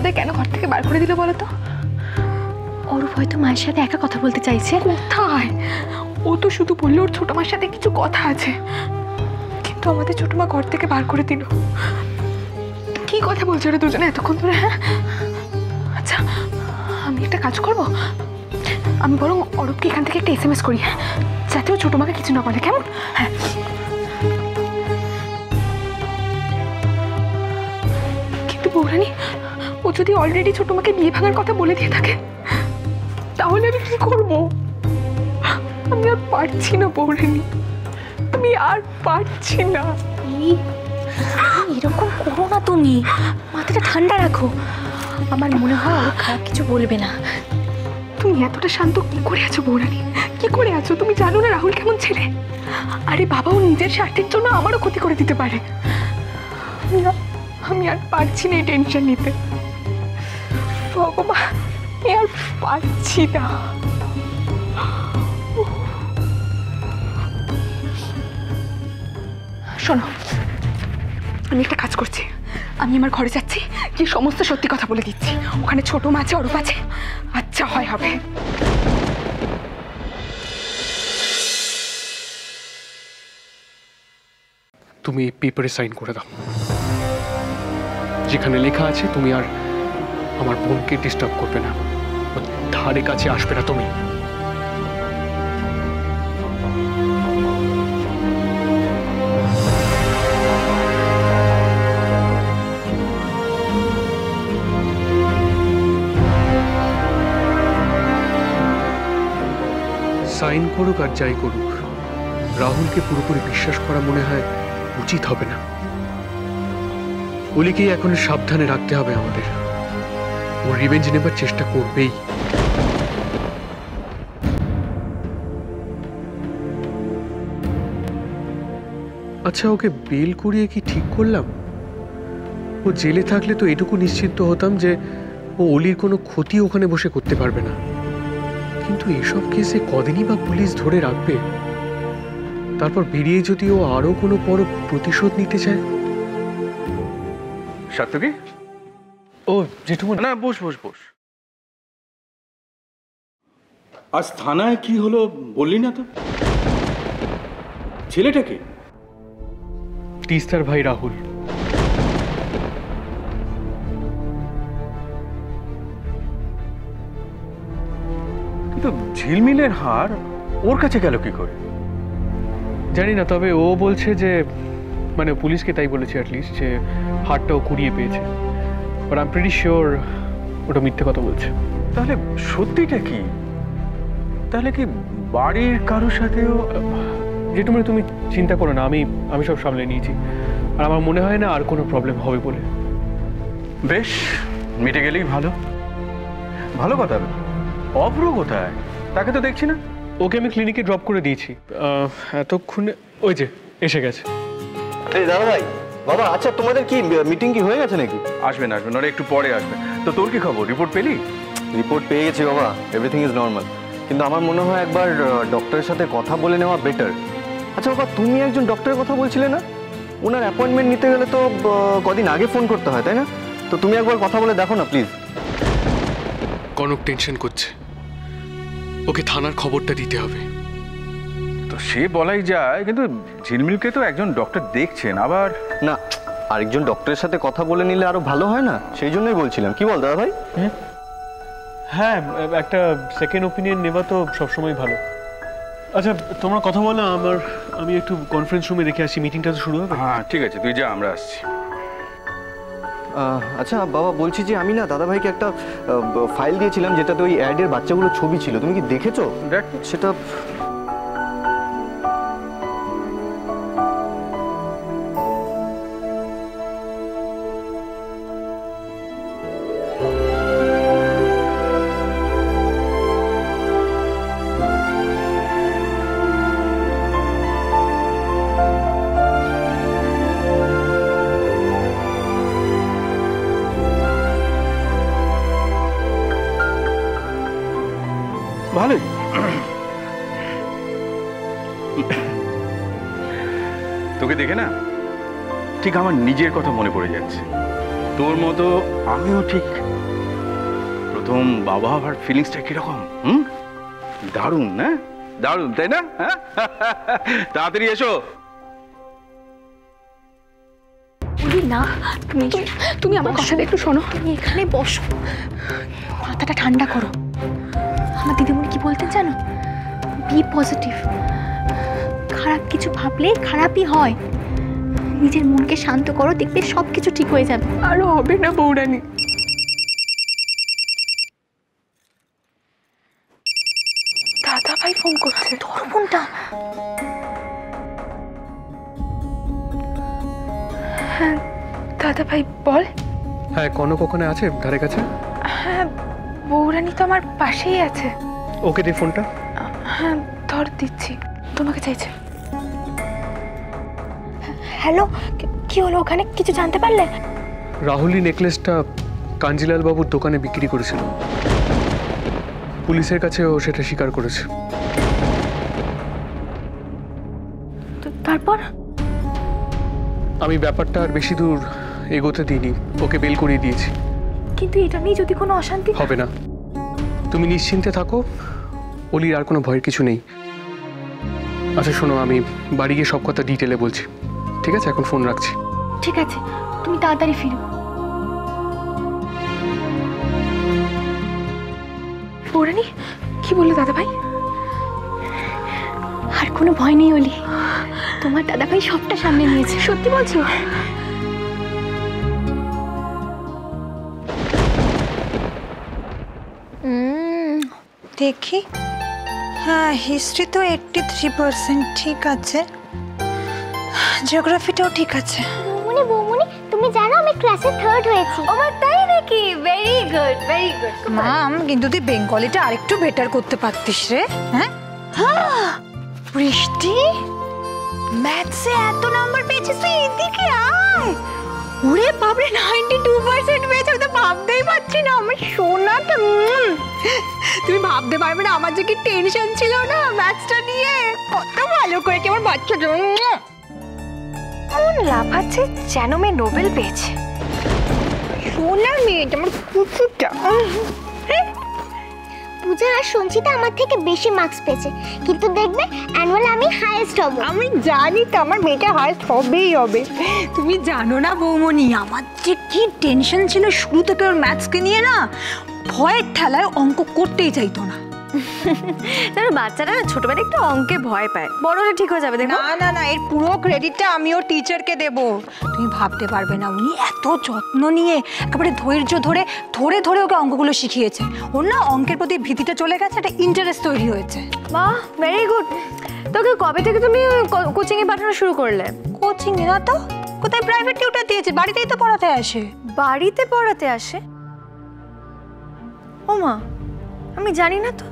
আমাদের কেন ঘর থেকে বার করে দিল বলো তো? অরূপ হয়তো মায়ের সাথে একা কথা বলতে চাইছে। কোথায়? ও তো শুধু বললো ওর ছোট মার সাথে কিছু কথা আছে, কিন্তু আমাদের ছোট মা ঘর থেকে বার করে দিল। কি কথা বলছো রে দুজনে এতক্ষণ ধরে? হ্যাঁ, আচ্ছা আমি একটা কাজ করব, আমি বরং অরূপকে এখান থেকে একটা SMS করি, হ্যাঁ, যাতে ও ছোট মাকে কিছু না বলে, কেমন? হ্যাঁ। কিন্তু বৌরানী, ও যদি অলরেডি ছোট মাকে বিয়ে ভাঙার কথা বলে দিয়ে থাকে, তাহলে আমি কি করবো? আমি আর পারছি না বৌরানী, আমি আর পারছি না। এরকম করো না তুমি, মাথাটা ঠান্ডা রাখো। আমার মনে হয় ও খারাপ কিছু বলবে না। তুমি এতটা শান্ত কি করে আছো বৌরানী? কি করে আছো? তুমি জানো না রাহুল কেমন ছেলে? আরে বাবাও নিজের স্বার্থের জন্য আমারও ক্ষতি করে দিতে পারে। আমি আর পারছি না এই টেনশন নিতে। ভগবান, আমি আর পারছি না। শোনো, আমি একটা কাজ করছি, আমি আমার ঘরে যাচ্ছি, কি সমস্ত সত্যি কথা বলে দিচ্ছি। ওখানে ছোট মা আছে, অরূপ আছে, আচ্ছা হয় হবে। তুমি পেপারে সাইন করে দাও, যেখানে লেখা আছে তুমি আর আমার বোনকে ডিস্টার্ব করবে না, ধারে কাছে আসবে না তুমি। সাইন করুক আর যাই করুক, রাহুলকে পুরোপুরি বিশ্বাস করা মনে হয় উচিত হবে না। অলিকেই এখন সাবধানে রাখতে হবে আমাদের, ও রিভেঞ্জ নেবার চেষ্টা করবেই। আচ্ছা, ওকে বেল করিয়ে কি ঠিক করলাম? ও জেলে থাকলে তো এটুকু নিশ্চিন্ত হতাম যে ও অলির কোনো ক্ষতি ওখানে বসে করতে পারবে না, কিন্তু এসব কেসে কদিনই বা পুলিশ ধরে রাখবে? তারপর বেরিয়ে যদি ও আরো কোনো বড় প্রতিশোধ নিতে চায়। সার্থকী, ও জেঠুমা, না বস বস বস। আজ থানায় কি হলো বললি না তো? ছেলেটাকে? তিস্তার ভাই রাহুল। কিন্তু ঝিলমিলের হার ওর কাছে গেল কি করে? জানি না, তবে ও বলছে যে, মানে পুলিশকে তাই বলেছে অ্যাটলিস্ট, যে হারটা ও কুড়িয়ে পেয়েছে, but I am pretty sure ওটা মিথ্যে কথা বলছে। তাহলে সত্যিটা কি? তাহলে কি বাড়ির কারোর সাথেও? জেঠুমা তুমি চিন্তা করো না, আমি সব সামলে নিয়েছি, আর আমার মনে হয় না আর কোনো প্রবলেম হবে বলে। বেশ, মিটে গেলেই ভালো। ভালো কথা। অভ্র কোথায়? তাকে তো দেখছি না। ওকে আমি ক্লিনিকে ড্রপ করে দিয়েছি এতক্ষণে, ওই যে এসে গেছে। এই দাদা ভাই, বাবা, আচ্ছা তোমাদের কি মিটিং কি হয়ে গেছে নাকি? আসবেন আসবেন, ওরা একটু পরে আসবে। তো তোর কি খবর? রিপোর্ট পেলি? রিপোর্ট পেয়ে গেছি বাবা, এভরিথিং ইজ নর্মাল, কিন্তু আমার মনে হয় একবার ডক্টরের সাথে কথা বলে নেওয়া বেটার। আচ্ছা বাবা, তুমি একজন ডক্টরের কথা বলছিলে না? ওনার অ্যাপয়েন্টমেন্ট নিতে গেলে তো কদিন আগে ফোন করতে হয়, তাই না? তো তুমি একবার কথা বলে দেখো না প্লিজ। কনক টেনশন করছে, ওকে থানার খবরটা দিতে হবে। তো সে বলাই যায়, কিন্তু ঝিলমিলকে তো একজন ডক্টর দেখছেন। আবার না, আরেকজন ডক্টরের সাথে কথা বলে নিলে আরো ভালো হয় না? সেই জন্যই বলছিলাম, কি বল দাদা ভাই? হ্যাঁ, একটা সেকেন্ড ওপিনিয়ন নেওয়া তো সবসময় ভালো। আচ্ছা তোমরা কথা বলো, আমি একটু কনফারেন্স রুমে রেখে আসি, মিটিংটা তো শুরু হবে। হ্যাঁ ঠিক আছে, তুই যা, আমরা আসছি। আচ্ছা বাবা, বলছি যে আমি না দাদা ভাইকে একটা ফাইল দিয়েছিলাম যেটাতে ওই অ্যাডের বাচ্চাগুলোর ছবি ছিল, তুমি কি দেখেছো? দেখ সেটা ভালোই। তোকে দেখে না ঠিক আমার নিজের কথা মনে পড়ে যাচ্ছে। তোর মতো আমিও ঠিক প্রথম বাবা হওয়ার ফিলিংসটা কিরকম? দারুণ না? দারুণ, তাই না? হ্যাঁ, তাড়াতাড়ি এসো। বলি না, তুমি আমার কথাটা একটু শোনো। তুমি এখানে বসো, মাথাটা ঠান্ডা করো। আমার দিদিমণি কি বলতেন জানো? Be positive. খারাপ কিছু ভাবলে খারাপই হয়। নিজের মনকে শান্ত করো, দেখবে সব কিছু ঠিক হয়ে যাবে। আরো হবে না বৌরানী। দাদা ভাই ফোন করছে। তোর ফোনটা। হ্যাঁ দাদা ভাই বল। হ্যাঁ, কনক ওখানে আছে ধারে কাছে? হ্যাঁ বৌরানী তো আমার পাশেই আছে। ওকে দে ফোনটা। হ্যাঁ ধর দিচ্ছি। তোমাকে চাইছে। হ্যালো, কি হলো ওখানে? কিছু জানতে পারলে? রাহুলি নেকলেসটা কাঞ্জিলাল বাবুর দোকানে বিক্রি করেছিল। পুলিশের কাছে ও সেটা স্বীকার করেছে। তারপর? আমি ব্যাপারটা আর বেশি দূর এগোতে দিইনি, ওকে বেল করিয়ে দিয়েছি। কিন্তু এটা নিয়ে যদি কোনো অশান্তি হবে না, তুমি নিশ্চিন্তে থাকো, অলির আর কোনো ভয়ের কিছু নেই। আচ্ছা শোনো, আমি বাড়ি গিয়ে সব কথা ডিটেলে বলছি, ঠিক আছে? এখন ফোন রাখছি। ঠিক আছে, তুমি তাড়াতাড়ি ফিরো। বৌরানী কি বললো দাদা ভাই? আর কোনো ভয় নেই অলি, তোমার দাদা ভাই সবটা সামনে নিয়েছে। সত্যি বলছো? দেখি, হ্যাঁ হিস্ট্রি তো 83% ঠিক আছে, জিওগ্রাফিটাও ঠিক আছে। বৌমনি বৌমনি, তুমি জানো আমি ক্লাসে 3rd হয়েছি। ও মা, তাই নাকি? Very good, very good. Mum, কিন্তু তুই বেঙ্গলিটা আরেকটু বেটার করতে পারতিস রে। হ্যাঁ, বৃষ্টি ম্যাথসে এত নাম্বার পেয়েছিস তুই, এদিকে আয়। ওরে বাপরে, 92% পেয়েছে, আমি তো ভাবতেই পারছি না। আমার সোনাটা, তুমি ভাবতে পারবে না আমার যে কি টেনশন ছিল না ম্যাথসটা নিয়ে। কত ভালো করেছে আমার বাচ্চাটা। এমন লাফাচ্ছে যেন মেয়ে নোবেল পেয়েছে। সোনার মেয়েটা আমার কুকুরটা। পূজা আর সঞ্চিতা আমার থেকে বেশি মার্কস পেয়েছে, কিন্তু দেখবে অ্যানুয়াল আমি হাইয়েস্ট হব। আমি জানি তো আমার মেয়েটা হায়েস্ট হবেই হবে। তুমি জানো না বৌমনি, আমার যে কি টেনশন ছিল শুরু থেকে ওর ম্যাথসকে নিয়ে না, ভয়ের ঠেলায় অঙ্ক করতেই চাইতো না। জানো, বাচ্চারা ছোটবেলায় একটু অঙ্কে ভয় পায়, বড় হলে ঠিক হয়ে যাবে। দেখো, না না না, এর পুরো ক্রেডিটটা আমি ওর টিচারকে দেব। তুমি ভাবতে পারবে না, উনি এত যত্ন নিয়ে একেবারে ধৈর্য ধরে ধরে ধরে ওকে অঙ্কগুলো শিখিয়েছে। ওর না অঙ্কের প্রতি ভীতিটা চলে গেছে, একটা ইন্টারেস্ট তৈরি হয়েছে। বাহ, ভেরি গুড। তোকে কবে থেকে তুমি কোচিংয়ে পাঠানো শুরু করলে? কোচিং না তো, কোথায় প্রাইভেট টিউটর দিয়েছে, বাড়িতেই তো পড়াতে আসে। বাড়িতে পড়াতে আসে? ও মা, আমি জানি না তো,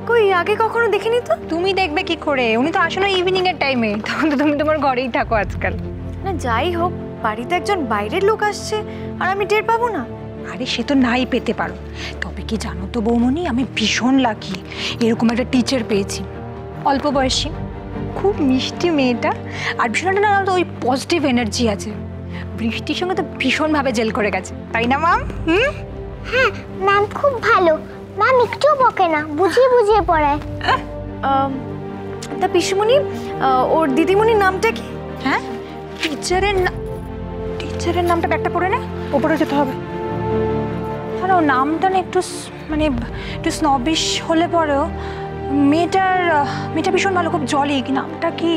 কই আগে কখনো দেখিনি তো। তুমি দেখবে কি করে, উনি তো আসলে ইভিনিং এর টাইমে, তখন তো তুমি তোমার ঘরেই থাকো আজকাল। না যাই হোক, বাড়িতে একজন বাইরের লোক আসছে আর আমি টের পাবো না? আরে সে তো নাই পেতে পারো, তবে কি জানো তো বৌমনি, আমি ভীষণ লাকি এরকম একটা টিচার পেয়েছি। অল্প বয়সী, খুব মিষ্টি মেয়েটা, আর ভীষণ না ওই পজিটিভ এনার্জি আছে। বৃষ্টির সঙ্গে তো ভীষণভাবে জেল করে গেছে, তাই না মাম? হ্যাঁ ম্যাম খুব ভালো, ম্যাম একটুও বকে না, বুঝিয়ে বুঝিয়ে পড়ায়। তা পিসুমণি, ওর দিদিমণির নামটা কি? হ্যাঁ, টিচারের নামটা ব্যাগটা পড়ে নে, ওপরে যেতে হবে। তাহলে ওর নামটা না একটু মানে একটু স্নবিশ হলে পরেও মেয়েটা ভীষণ ভালো, খুব জলি। কি নামটা কি?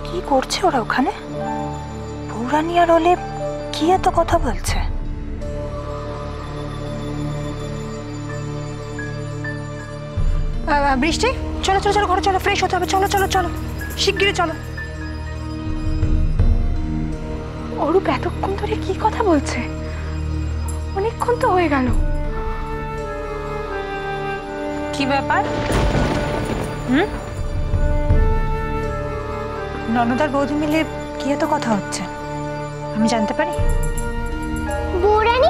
কি করছে ওরা ওখানে? বৌরানী আর ওলে কি এত কথা বলছে? বৃষ্টি, চলো চলো চলো, ঘরে চলো, ফ্রেশ হতে হবে। চলো চলো চলো, শিগগিরই চলো। অরূপ এতক্ষণ ধরে কি কথা বলছে? অনেকক্ষণ তো হয়ে গেল। কি ব্যাপার? ননদার বৌদি মিলে কি এত কথা হচ্ছে, আমি জানতে পারি? বৌরানী